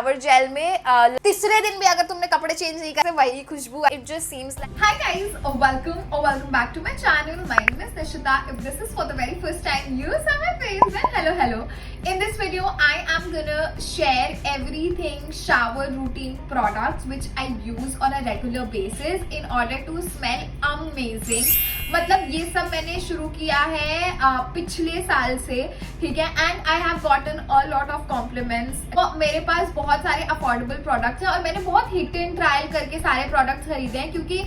Shower gel में तीसरे दिन भी अगर तुमने कपड़े चेंज नहीं करे वही खुशबू, it just seems like. Hi guys, welcome back to my channel. My name is Nishita. If this is for the very first time you saw my face, then hello. In this video, I am gonna share everything shower routine products which I use on a regular basis in order to smell amazing. मतलब ये सब मैंने शुरू किया है पिछले साल से, ठीक है, and I have gotten a lot of compliments. तो मेरे पास बहुत सारे अफोर्डेबल प्रोडक्ट्स हैं और मैंने बहुत हिट एंड ट्रायल करके सारे प्रोडक्ट्स खरीदे हैं, क्योंकि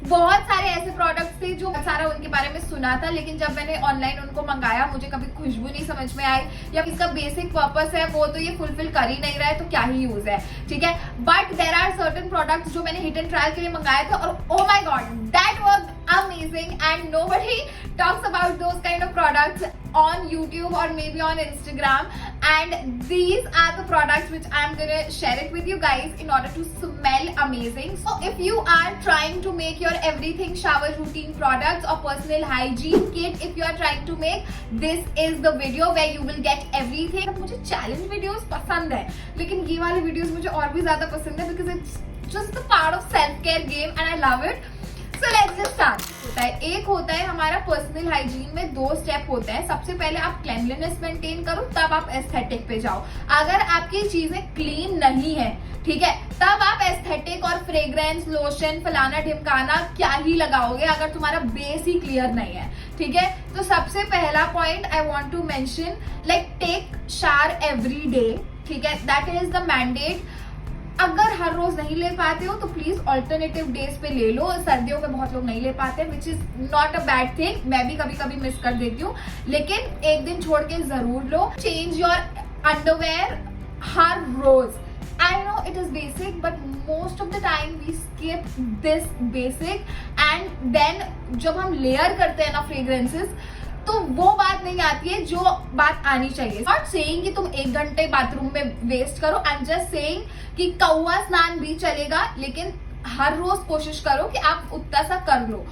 बहुत सारे ऐसे प्रोडक्ट्स थे जो सारा उनके बारे में सुना था, लेकिन जब मैंने ऑनलाइन उनको मंगाया मुझे कभी खुशबू नहीं समझ में आई, या इसका बेसिक पर्पस है वो तो ये फुलफिल कर ही नहीं रहा है, तो क्या ही यूज है, ठीक है। But there are certain products जो मैंने हिट एंड ट्रायल के लिए मंगाए थे और oh my God that was amazing and nobody talks about those kind of products on YouTube or maybe on Instagram, and these are the products which I'm gonna share it with you guys in order to smell amazing. So if you are trying to make your everything shower routine products or personal hygiene kit, if you are trying to make, this is the video where you will get everything. मुझे challenge videos पसंद है, लेकिन ये वाले videos मुझे और भी ज्यादा पसंद है because it's just the part of self care game and I love it. So let's just start. एक होता है हमारा पर्सनल हाइजीन में दो स्टेप होते हैं। सबसे पहले आप क्लेanलीनेस मेंटेन करो, तब आप एस्थेटिक पे जाओ। अगर आपकी चीजें क्लीन नहीं है, ठीक है, तब आप एस्थेटिक और फ्रेग्रेंस लोशन फलाना ढिमकाना क्या ही लगाओगे अगर तुम्हारा बेस ही क्लियर नहीं है, ठीक है। तो सबसे पहला point I want to mention, like take shower every day, ठीक है, दैट इज द मैंडेट। अगर हर रोज नहीं ले पाते हो तो प्लीज ऑल्टरनेटिव डेज पे ले लो। सर्दियों में बहुत लोग नहीं ले पाते, which is not a bad thing, मैं भी कभी कभी मिस कर देती हूँ, लेकिन एक दिन छोड़ के जरूर लो। चेंज योर अंडरवेयर हर रोज। I know it is basic but most of the time we skip this basic, and then जब हम लेयर करते हैं ना फ्रेग्रेंसेस, तो वो बात नहीं आती है जो बात आनी चाहिए। नॉट सेइंग कि तुम 1 घंटे बाथरूम में वेस्ट करो, आई एम जस्ट सेइंग कि कौवा स्नान भी चलेगा, लेकिन हर रोज कोशिश करो कि आप उतना सा कर लो।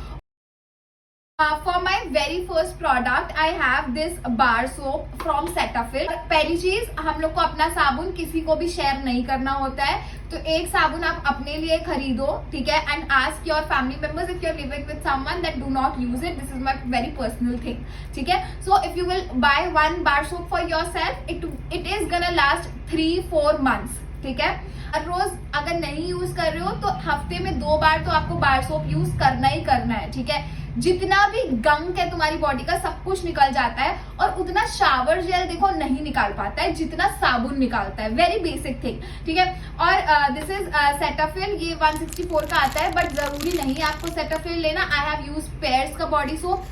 For my very first product, I have this bar soap from Cetaphil. पहली चीज, हम लोग को अपना साबुन किसी को भी शेयर नहीं करना होता है, तो एक साबुन आप अपने लिए खरीदो, ठीक है, and ask your family members if you are living with someone that do not use it. This is my very personal thing, ठीक है। So if you will buy 1 bar soap for yourself, it is gonna last 3-4 months, ठीक है। हर रोज अगर नहीं use कर रहे हो तो हफ्ते में 2 बार तो आपको बार सोप यूज करना ही करना है, ठीक है। जितना भी गंक है तुम्हारी बॉडी का सब कुछ निकल जाता है, और उतना शावर जेल देखो नहीं निकाल पाता है जितना साबुन निकालता है। वेरी बेसिक थिंग, ठीक है। और दिस इज सेटाफिल, ये 164 का आता है, बट जरूरी नहीं है आपको सेटाफिल लेना। आई हैव यूज पेयर्स का body soap,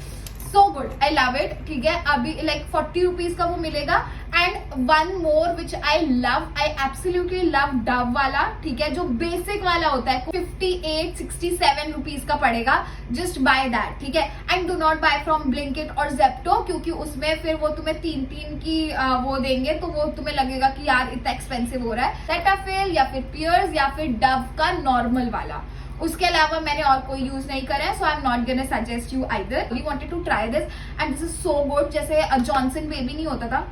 so good, I love it, ठीक है। अभी लाइक 40 रुपीज का वो मिलेगा। And one more which I love, I absolutely love Dove वाला, ठीक है, जो बेसिक वाला होता है, 58-67 रुपीज का पड़ेगा। जस्ट बाय दैट, ठीक है। And do not buy from Blinkit और जेप्टो, क्योंकि उसमें फिर वो तुम्हें 3-3 की वो देंगे, तो वो तुम्हें लगेगा कि यार इतना एक्सपेंसिव हो रहा है। सेटाफिल या फिर पियर्स या फिर डव का नॉर्मल वाला, उसके अलावा मैंने और कोई यूज नहीं करा है, so I am not gonna suggest you either. We wanted to try this and this is so good. जैसे जॉनसन बेबी नहीं होता था,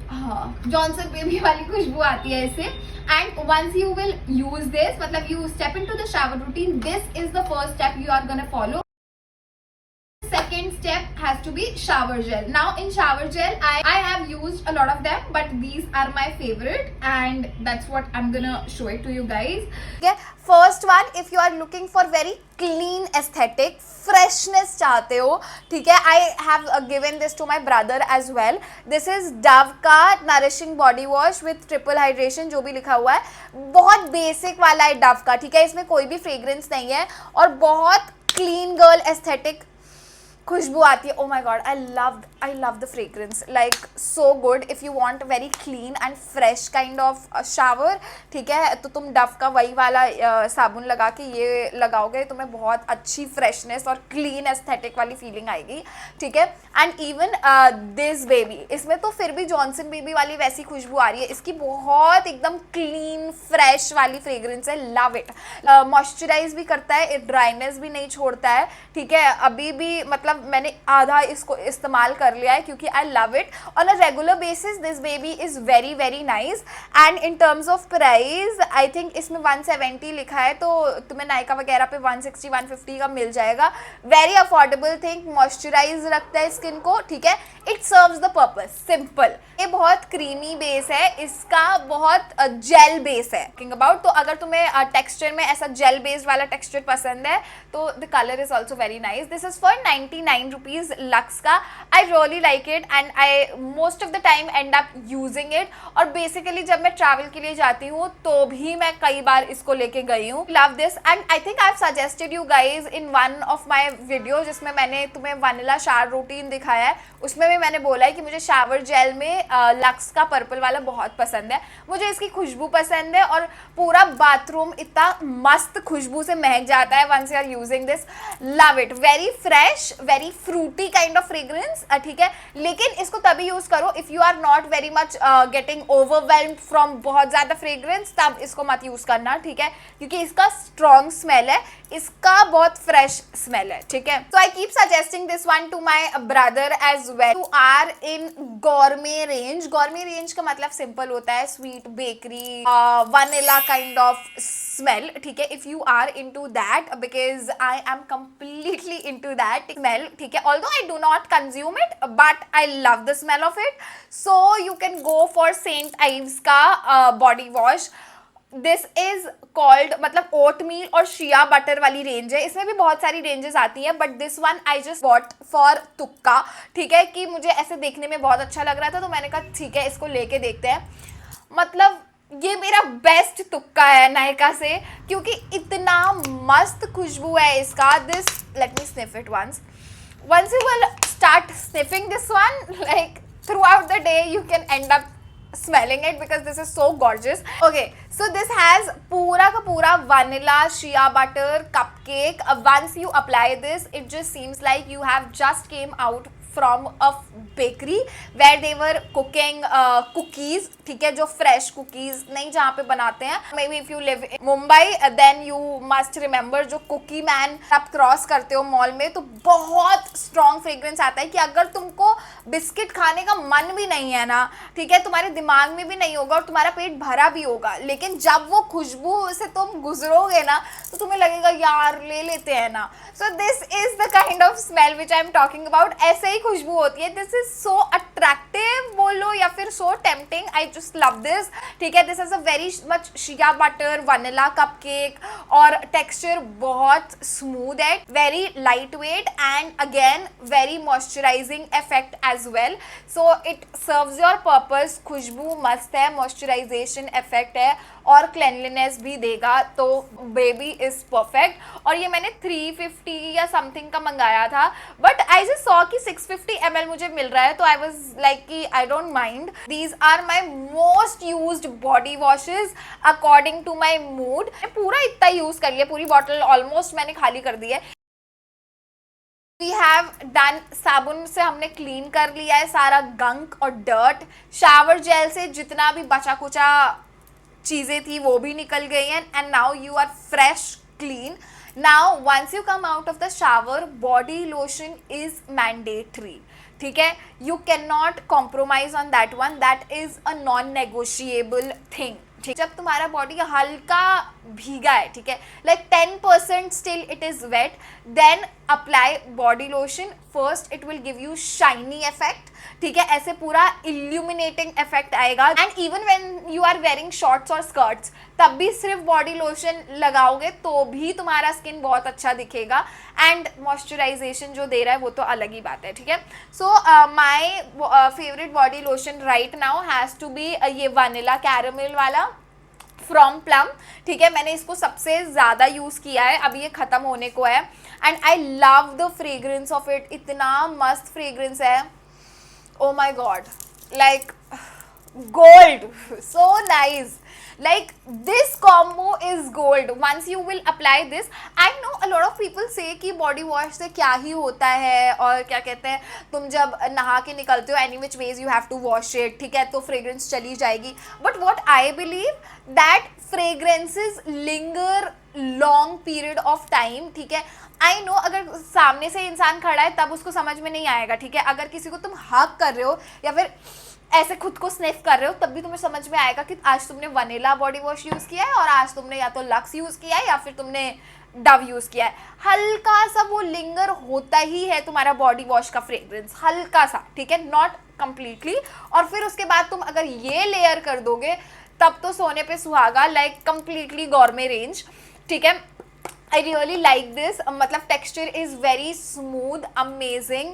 हाँ, जॉनसन बेबी वाली खुशबू आती है इससे। And once you will use this, मतलब you step into the shower routine, this is the first step you are gonna follow. Second step has to be shower gel. Now in shower gel, I have used a lot of them, but these are my favorite, and that's what I'm gonna show it to you guys. Okay, first one, if you are looking for very clean aesthetic, freshness चाहते हो, ठीक है, I have given this to my brother as well. This is Dove का nourishing body wash with triple hydration, जो भी लिखा हुआ है, बहुत बेसिक वाला है Dove का, ठीक है। इसमें कोई भी फ्रेग्रेंस नहीं है और बहुत क्लीन गर्ल एस्थेटिक खुशबू आती है। Oh my god, I love the fragrance, like so good. If you want very clean and fresh kind of shower, ठीक है, तो तुम डव का वही वाला साबुन लगा के ये लगाओगे, तुम्हें बहुत अच्छी फ्रेशनेस और क्लीन एस्थेटिक वाली फीलिंग आएगी, ठीक है। एंड इवन दिस बेबी, इसमें तो फिर भी जॉनसन बेबी वाली वैसी खुशबू आ रही है, इसकी बहुत एकदम क्लीन फ्रेश वाली फ्रेग्रेंस है, लव इट। मॉइस्चराइज भी करता है, ड्राइनेस भी नहीं छोड़ता है, ठीक है। अभी भी मतलब मतलब मैंने आधा इसको इस्तेमाल कर लिया है क्योंकि I love it on a regular basis. This baby is very very nice. And in terms of price I think इसमें 170 लिखा है, तो तुम्हें नायका वगैरह पे 160 150 का मिल जाएगा. वेरी अफोर्डेबल थिंग, मॉइस्चराइज रखता है स्किन को, ठीक है. It serves the purpose, simple. ये बहुत क्रीमी बेस है, इसका बहुत जेल बेस है. थिंक अबाउट, तो अगर तुम्हें टेक्सचर में ऐसा जेल बेस्ड वाला टेक्सचर पसंद है तो the colour is also very nice. This is for 99 rupees Lux का. I really like it and I most of the time end up using it. और बेसिकली जब मैं ट्रैवल के लिए जाती हूँ तो भी मैं कई बार इसको लेके गई हूँ. Love this and I think I have suggested you guys in one of my video जिसमें मैंने तुम्हें वनीला शावर रूटीन दिखाया है. उसमें भी मैंने बोला है कि मुझे शावर जेल में लक्स का पर्पल वाला बहुत पसंद है. मुझे इसकी खुशबू पसंद है और पूरा बाथरूम इतना मस्त खुशबू से महक जाता है once you are using this. Love it. Very fresh, very fruity kind of fragrance, ठीक है. लेकिन इसको तभी यूज करो if you are not very much getting overwhelmed from बहुत ज्यादा फ्रेग्रेंस, तब इसको मत यूज करना, ठीक है, क्योंकि इसका स्ट्रॉन्ग स्मेल है, इसका बहुत फ्रेश स्मेल है, ठीक है. So I keep suggesting this one to my brother as well. You are in gourmet range. Gourmet range का मतलब सिंपल होता है sweet bakery, vanilla kind of smell, ठीक है. If you are into that, because I am completely into that smell, ठीक है. although I do not consume it but I love the smell of it. so you can go for St. Ives का body wash. This is called, मतलब ओट मील और shea butter वाली range है. इसमें भी बहुत सारी रेंजेस आती हैं but this one I just bought for तुक्का, ठीक है, कि मुझे ऐसे देखने में बहुत अच्छा लग रहा था तो मैंने कहा ठीक है इसको लेके देखते हैं. मतलब ये मेरा बेस्ट तुक्का है नायका से क्योंकि इतना मस्त खुशबू है इसका. This, let me sniff it once you will start sniffing this one, like throughout the day you can end up smelling it because this is so gorgeous. Okay, so this has पूरा का पूरा vanilla shea butter cupcake. Once you apply this, it just seems like you have just came out from a bakery where they were cooking cookies, ठीक है, जो fresh cookies नहीं जहाँ पे बनाते हैं. Maybe if you live in Mumbai then you must remember जो cookie man आप क्रॉस करते हो मॉल में तो बहुत strong fragrance आता है कि अगर तुमको बिस्किट खाने का मन भी नहीं है ना, ठीक है, तुम्हारे दिमाग में भी नहीं होगा और तुम्हारा पेट भरा भी होगा, लेकिन जब वो खुशबू से तुम गुजरोगे ना तो तुम्हें लगेगा यार ले लेते हैं ना. So this is the kind of smell which I am talking about. ऐसे ही खुशबू होती है. दिस इज सो अट्रैक्टिव बोलो या फिर so tempting. I just love this, ठीक है. This is a very much shea butter vanilla cupcake और texture बहुत स्मूथ है, very light weight and again very moisturising effect as well. So it serves your purpose. खुशबू मस्त है, moisturisation effect है और क्लेनलीनेस भी देगा, तो बेबी इज परफेक्ट. और ये मैंने 350 या समथिंग का मंगाया था बट आई जस्ट सॉ कि 650 ml मुझे मिल रहा है तो आई वाज लाइक कि I don't mind. These are my most used body washes according to my mood. पूरा इतना यूज कर लिया, पूरी बॉटल ऑलमोस्ट मैंने खाली कर दी है. We have done. साबुन से हमने क्लीन कर लिया है सारा गंक और डर्ट. शावर जेल से जितना भी बचा कुचा चीज़ें थी वो भी निकल गई हैं and now you are fresh clean. Now once you come out of the shower, body lotion is mandatory, ठीक है. You can not compromise on that one. That is a non negotiable thing, ठीक. जब तुम्हारा बॉडी हल्का भीगा है, ठीक है, like 10% still it is wet, then apply body lotion. First it will give you shiny effect, ठीक है, ऐसे पूरा इल्यूमिनेटिंग इफेक्ट आएगा. And even when you are wearing shorts और स्कर्ट्स तब भी सिर्फ बॉडी लोशन लगाओगे तो भी तुम्हारा स्किन बहुत अच्छा दिखेगा एंड मॉइस्चराइजेशन जो दे रहा है वो तो अलग ही बात है, ठीक है. So my favourite body lotion right now has to be ये वनीला कैरामल वाला फ्रॉम प्लम, ठीक है. मैंने इसको सबसे ज़्यादा यूज़ किया है, अभी ये ख़त्म होने को है and I love the fragrance of it. इतना मस्त फ्रेग्रेंस है, oh my god, like gold, so nice. Like this combo is gold. Once you will apply this, I know a lot of people say कि body wash से क्या ही होता है और क्या कहते हैं, तुम जब नहा के निकलते हो any which ways you have to wash it, ठीक है, तो fragrance चली जाएगी. But what I believe that fragrances linger long period of time, ठीक है. आई नो अगर सामने से इंसान खड़ा है तब उसको समझ में नहीं आएगा, ठीक है। अगर किसी को तुम हग कर रहे हो या फिर ऐसे खुद को स्निफ कर रहे हो तब भी तुम्हें समझ में आएगा कि आज तुमने वनीला बॉडी वॉश यूज़ किया है और आज तुमने या तो लक्स यूज़ किया है या फिर तुमने डव यूज़ किया है। हल्का सा वो लिंगर होता ही है तुम्हारा बॉडी वॉश का फ्रेग्रेंस, हल्का सा, ठीक है, नॉट कंप्लीटली। और फिर उसके बाद तुम अगर ये लेयर कर दोगे तब तो सोने पे सुहागा, लाइक कंप्लीटली गॉर्मे रेंज, ठीक है। I really like this, मतलब texture is very smooth, amazing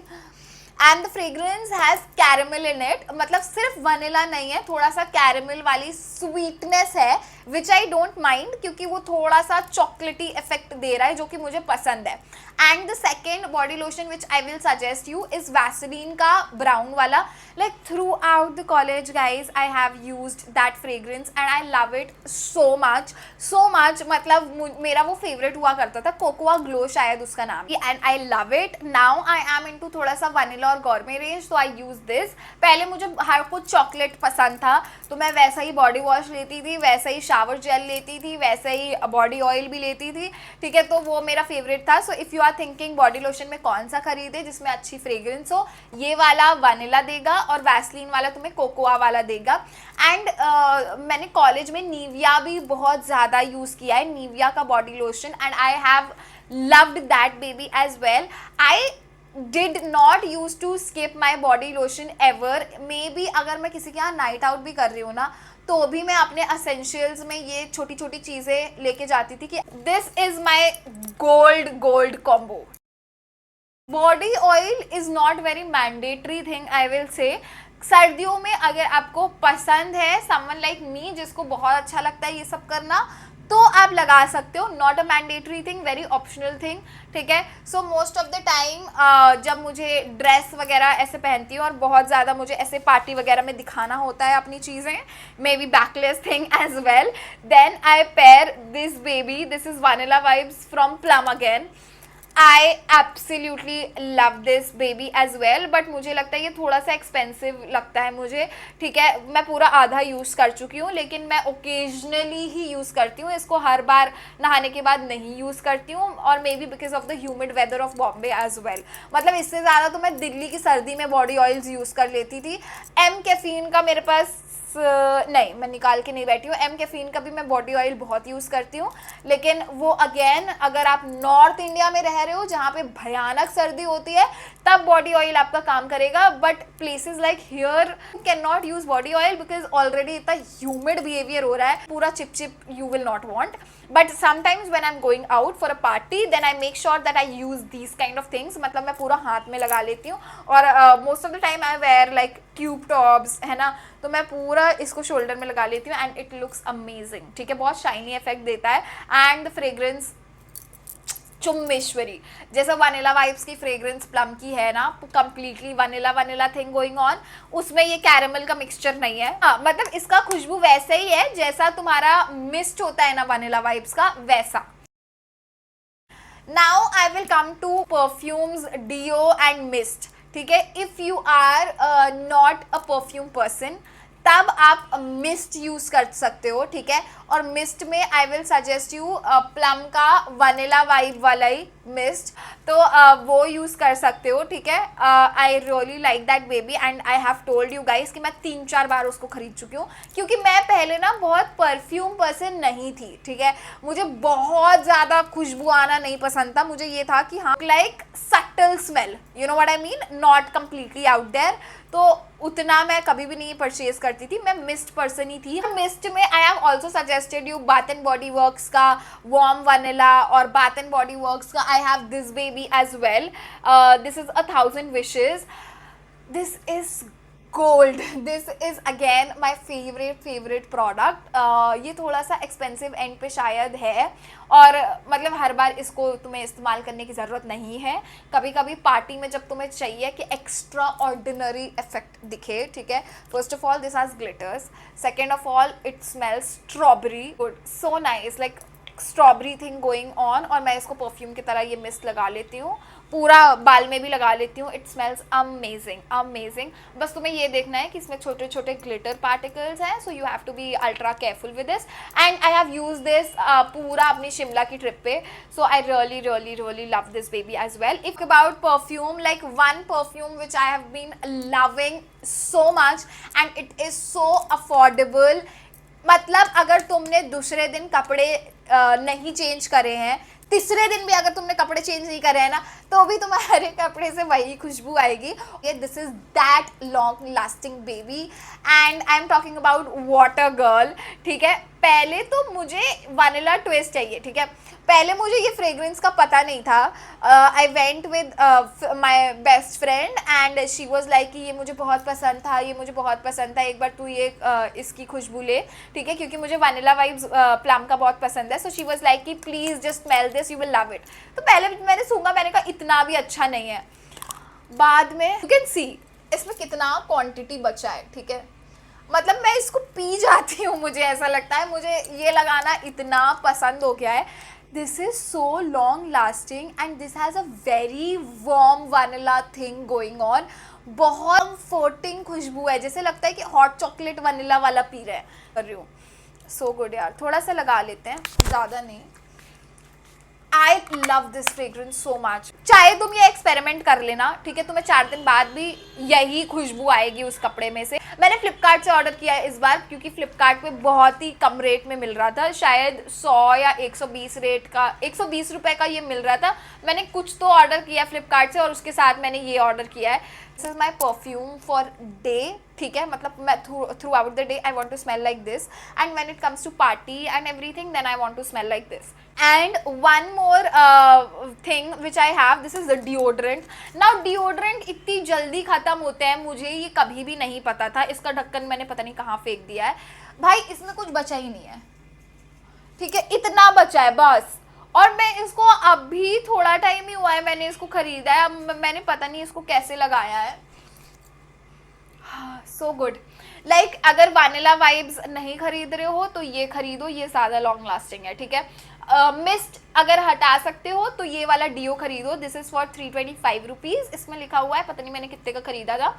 and the fragrance has caramel in it, मतलब सिर्फ वनीला नहीं है, थोड़ा सा कैरमल वाली स्वीटनेस है विच आई डोंट माइंड, क्योंकि वो थोड़ा सा चॉकलेटी इफेक्ट दे रहा है जो कि मुझे पसंद है। And the second body lotion which I will suggest you is Vaseline का ब्राउन वाला। Like throughout the college guys I have used that fragrance and I love it so much, मतलब मेरा वो फेवरेट हुआ करता था, cocoa glow शायद उसका नाम, and I love it. Now I am into थोड़ा सा वनीला और गॉर्मे रेंज, तो आई यूज दिस। पहले मुझे हर कुछ चॉकलेट पसंद था तो मैं वैसा ही बॉडी वॉश लेती थी, वैसा ही शावर जेल लेती थी, वैसे ही बॉडी ऑयल भी लेती थी, ठीक है, तो वो मेरा फेवरेट था। So if you are thinking body lotion में कौन सा खरीदे जिसमें अच्छी फ्रेग्रेंस हो, ये वाला वनीला देगा और वैसलीन वाला तुम्हें कोकोआ वाला देगा। एंड मैंने कॉलेज में निविया भी बहुत ज़्यादा यूज़ किया है, निविया का body lotion, and I have loved that baby as well. I did not used to skip my body lotion ever, maybe अगर मैं किसी के यहाँ नाइट आउट भी कर रही हूँ ना तो भी मैं अपने असेंशियल्स में ये छोटी छोटी चीज़ें लेके जाती थी कि this is my gold combo. Body oil is not very mandatory thing, I will say. सर्दियों में अगर आपको पसंद है, समवन लाइक मी जिसको बहुत अच्छा लगता है ये सब करना, तो आप लगा सकते हो, not a mandatory thing, very optional thing, ठीक है। So most of the time जब मुझे ड्रेस वगैरह ऐसे पहनती हूँ और बहुत ज़्यादा मुझे ऐसे पार्टी वगैरह में दिखाना होता है अपनी चीज़ें, maybe backless thing as well, then I pair this baby, this is vanilla vibes from Plum again. I absolutely love this baby as well, but मुझे लगता है ये थोड़ा सा एक्सपेंसिव लगता है मुझे, ठीक है। मैं पूरा आधा यूज़ कर चुकी हूँ, लेकिन मैं ओकेजनली ही यूज़ करती हूँ इसको, हर बार नहाने के बाद नहीं यूज़ करती हूँ, और maybe because of the humid weather of Bombay as well. मतलब इससे ज़्यादा तो मैं दिल्ली की सर्दी में बॉडी ऑयल्स यूज़ कर लेती थी। एम कैफीन का मेरे पास नहीं, मैं निकाल के नहीं बैठी हूँ, एम कैफीन का भी मैं बॉडी ऑयल बहुत यूज़ करती हूँ, लेकिन वो अगेन अगर आप नॉर्थ इंडिया में रह रहे हो जहाँ पे भयानक सर्दी होती है तब बॉडी ऑयल आपका काम करेगा, but places like here you can not use body oil because already इतना ह्यूमिड बिहेवियर हो रहा है, पूरा चिप you will not want. But sometimes when I am going out for a party then I make sure that I use these kind of things, मतलब मैं पूरा हाथ में लगा लेती हूँ, और most of the time I wear like tube tops, है ना, तो मैं पूरा इसको शोल्डर में लगा लेती हूँ एंड इट लुक्स अमेजिंग, ठीक है, बहुत शाइनी इफेक्ट देता है। एंड द फ्रेग्रेंस चुम्मेश्वरी, जैसा वनीला वाइब्स की फ्रेग्रेंस प्लम की है ना, completely vanilla thing going on, उसमें ये कैरेमल का मिक्सचर नहीं है। हाँ, मतलब इसका खुशबू वैसे ही है जैसा तुम्हारा मिस्ट होता है ना वनीला वाइब्स का, वैसा। Now I will come to perfumes, deo and mist, ठीक है। If you are not a perfume person तब आप मिस्ट यूज़ कर सकते हो, ठीक है, और मिस्ट में I will suggest you plum का वनीला वाइब वाला ही मिस्ट, तो वो यूज़ कर सकते हो, ठीक है। आई really like that baby and I have told you guys कि मैं 3-4 बार उसको खरीद चुकी हूँ, क्योंकि मैं पहले ना बहुत परफ्यूम पर्सन नहीं थी, ठीक है, मुझे बहुत ज़्यादा खुशबू आना नहीं पसंद था, मुझे ये था कि हाँ like subtle smell, you know what I mean, not completely out there, तो उतना मैं कभी भी नहीं परचेज करती थी, मैं मिस्ट पर्सन ही थी। मिस्ट में I have also suggested you Bath and Body Works का वार्म वनीला, और बाथ एंड बॉडी वर्क्स का I have this baby as well, this is 1000 wishes, this is gold, this is again my favourite product. ये थोड़ा सा expensive and पे शायद है, और मतलब हर बार इसको तुम्हें इस्तेमाल करने की ज़रूरत नहीं है, कभी कभी पार्टी में जब तुम्हें चाहिए कि एक्स्ट्रा ऑर्डिनरी इफेक्ट दिखे, ठीक है। First of all this has glitters, second of all it smells strawberry good, so nice, like strawberry thing going on, और मैं इसको परफ्यूम की तरह ये मिस्ट लगा लेती हूँ, पूरा बाल में भी लगा लेती हूँ. It smells amazing amazing. बस तुम्हें ये देखना है कि इसमें छोटे छोटे ग्लिटर पार्टिकल्स हैं, so you have to be ultra careful with this. And I have use this पूरा अपनी शिमला की ट्रिप पे, so I really really really love this baby as well. If about perfume, like one perfume which I have been loving so much and it is so affordable. मतलब अगर तुमने दूसरे दिन कपड़े नहीं चेंज करे हैं, तीसरे दिन भी अगर तुमने कपड़े चेंज नहीं करे हैं ना, तो भी तुम्हारे कपड़े से वही खुशबू आएगी. This is that long lasting baby and I am talking about water girl. ठीक है, पहले तो मुझे वनीला ट्विस्ट चाहिए. ठीक है, पहले मुझे ये फ्रेग्रेंस का पता नहीं था. I went with my best friend and she was like कि ये मुझे बहुत पसंद था, ये मुझे बहुत पसंद था, एक बार तू ये इसकी खुशबू ले. ठीक है, क्योंकि मुझे वनीला वाइब्स प्लम का बहुत पसंद है. सो शी वॉज लाइक कि please just smell this, you will love it. तो पहले मैंने सूंघा, मैंने कहा इतना भी अच्छा नहीं है. बाद में यू कैन सी इसमें कितना क्वांटिटी बचा है. ठीक है, मतलब मैं इसको पी जाती हूँ, मुझे ऐसा लगता है. मुझे ये लगाना इतना पसंद हो गया है. This is so long lasting and this has a very warm vanilla thing going on. बहुत comforting खुशबू है, जैसे लगता है कि हॉट चॉकलेट वनीला वाला पी रहे हैं. कर रही हूँ, सो गुड यार. थोड़ा सा लगा लेते हैं, ज़्यादा नहीं. I love this fragrance so much. चाहे तुम ये एक्सपेरिमेंट कर लेना, ठीक है, तुम्हें 4 दिन बाद भी यही खुशबू आएगी उस कपड़े में से. मैंने फ्लिपकार्ट से ऑर्डर किया है इस बार, क्योंकि फ्लिपकार्ट पे बहुत ही कम रेट में मिल रहा था. शायद 100 या 120 रेट का, 120 रुपये का ये मिल रहा था. मैंने कुछ तो ऑर्डर किया फ्लिपकार्ट से और उसके साथ मैंने ये ऑर्डर किया है. This is my perfume for day. ठीक है, मतलब मैं throughout the day I want to smell like this and when it comes to party and everything then I want to smell like this. And one more thing which I have, this is the deodorant. Now deodorant इतनी जल्दी ख़त्म होते हैं, मुझे ये कभी भी नहीं पता था. इसका ढक्कन मैंने पता नहीं कहाँ फेंक दिया है. भाई इसमें कुछ बचा ही नहीं है. ठीक है, इतना बचा है बस. और मैं इसको अभी थोड़ा टाइम ही हुआ है मैंने इसको खरीदा है. अब मैंने पता नहीं इसको कैसे लगाया है. So good. लाइक अगर वानिला वाइब्स नहीं खरीद रहे हो तो ये खरीदो, ये ज़्यादा लॉन्ग लास्टिंग है. ठीक है, मिस्ट अगर हटा सकते हो तो ये वाला डियो खरीदो. This is for 325 rupees. इसमें लिखा हुआ है, पता नहीं मैंने कितने का खरीदा था.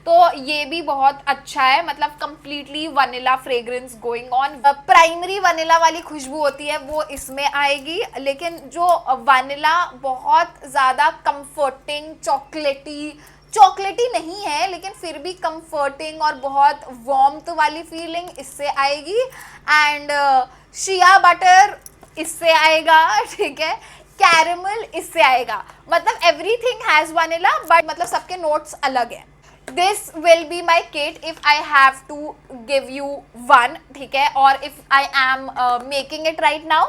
तो ये भी बहुत अच्छा है, मतलब completely vanilla fragrance going on. Primary vanilla वाली खुशबू होती है वो इसमें आएगी, लेकिन जो वनीला बहुत ज़्यादा कंफर्टिंग चॉकलेटी नहीं है, लेकिन फिर भी कंफर्टिंग और बहुत वार्मथ वाली फीलिंग इससे आएगी. एंड शिया बटर इससे आएगा. ठीक है, कैरेमल इससे आएगा. मतलब एवरीथिंग हैज़ वनीला, बट मतलब सबके नोट्स अलग हैं. This will be my kit if I have to give you one. ठीक है, और if I am making it right now,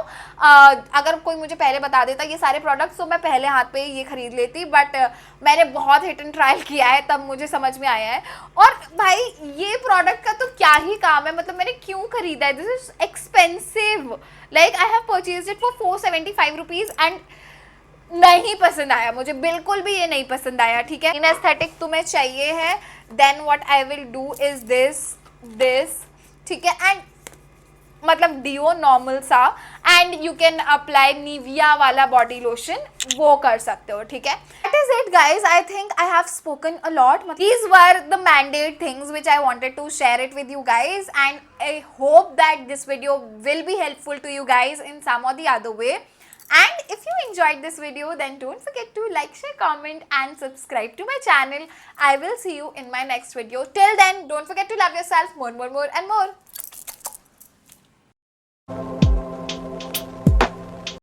अगर कोई मुझे पहले बता देता ये सारे प्रोडक्ट्स तो मैं पहले हाथ पे ये खरीद लेती. बट मैंने बहुत हिट एंड ट्रायल किया है, तब मुझे समझ में आया है. और भाई ये प्रोडक्ट का तो क्या ही काम है, मतलब मैंने क्यों खरीदा है. This is expensive. Like I have purchased it for 475 rupees and नहीं पसंद आया मुझे, बिल्कुल भी ये नहीं पसंद आया. ठीक है, इन एस्थेटिक तुम्हें चाहिए है, then what I will do is this. ठीक है, एंड मतलब डियो नॉर्मल सा, and you can apply Nivea वाला बॉडी लोशन, वो कर सकते हो. ठीक है, that is it guys. I think I have spoken a lot. These were the mandate things which I wanted to share it with you guys, and I hope that this video will be helpful to you guys in some or the other way. And if you enjoyed this video, then don't forget to like, share, comment and subscribe to my channel. I will see you in my next video. Till then, don't forget to love yourself more and more.